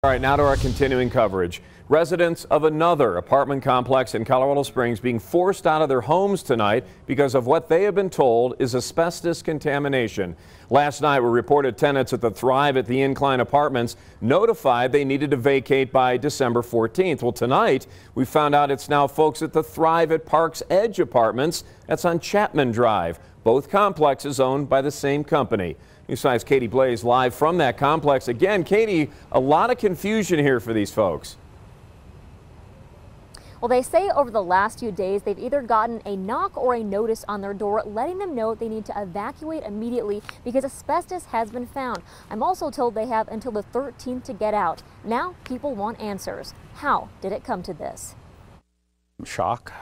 All right, now to our continuing coverage. Residents of another apartment complex in Colorado Springs being forced out of their homes tonight because of what they have been told is asbestos contamination. Last night, we reported tenants at the Thrive at the Incline Apartments notified they needed to vacate by December 14th. Well, tonight, we found out it's now folks at the Thrive at Park's Edge Apartments. That's on Chapman Drive. Both complexes owned by the same company. News 5's Katie Blaze live from that complex. Again, Katie, a lot of confusion here for these folks. Well, they say over the last few days they've either gotten a knock or a notice on their door letting them know they need to evacuate immediately because asbestos has been found. I'm also told they have until the 13th to get out. Now people want answers. How did it come to this? Shock.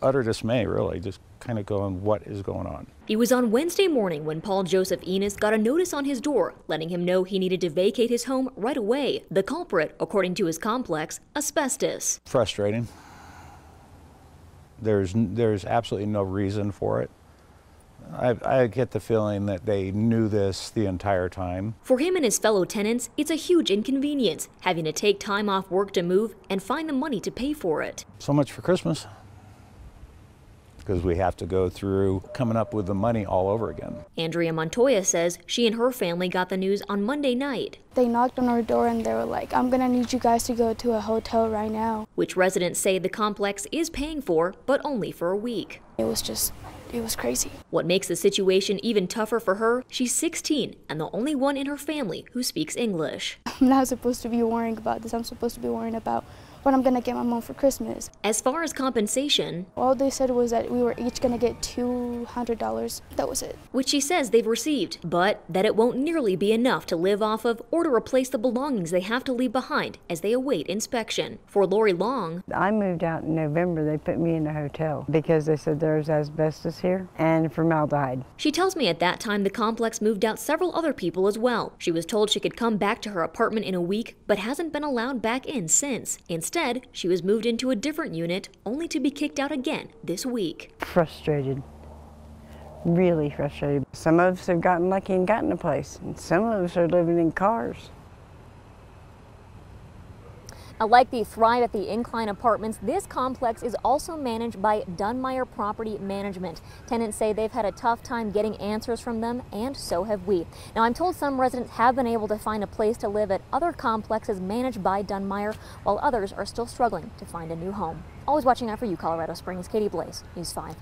Utter dismay, really, just kind of going, what is going on? It was on Wednesday morning when Paul Joseph Enos got a notice on his door letting him know he needed to vacate his home right away. The culprit, according to his complex, asbestos. Frustrating. There's absolutely no reason for it. I get the feeling that they knew this the entire time. For him and his fellow tenants, it's a huge inconvenience, having to take time off work to move and find the money to pay for it. So much for Christmas. Because we have to go through coming up with the money all over again. Andrea Montoya says she and her family got the news on Monday night. They knocked on our door and they were like, I'm gonna need you guys to go to a hotel right now. Which residents say the complex is paying for, but only for a week. It was crazy. What makes the situation even tougher for her, she's 16 and the only one in her family who speaks English. I'm not supposed to be worrying about this. I'm supposed to be worrying about what I'm gonna get my mom for Christmas. As far as compensation, all they said was that we were each gonna get $200. That was it. Which she says they've received, but that it won't nearly be enough to live off of or to replace the belongings they have to leave behind as they await inspection. For Lori Long, I moved out in November. They put me in a hotel because they said there's asbestos here and formaldehyde. She tells me at that time the complex moved out several other people as well. She was told she could come back to her apartment in a week, but hasn't been allowed back in since. Instead, she was moved into a different unit, only to be kicked out again this week. Frustrated. Really frustrated. Some of us have gotten lucky and gotten a place, and some of us are living in cars. Now, like the Thrive at the Incline Apartments, this complex is also managed by Dunmeyer Property Management. Tenants say they've had a tough time getting answers from them, and so have we. Now, I'm told some residents have been able to find a place to live at other complexes managed by Dunmeyer, while others are still struggling to find a new home. Always watching out for you, Colorado Springs. Katie Blaze, News 5.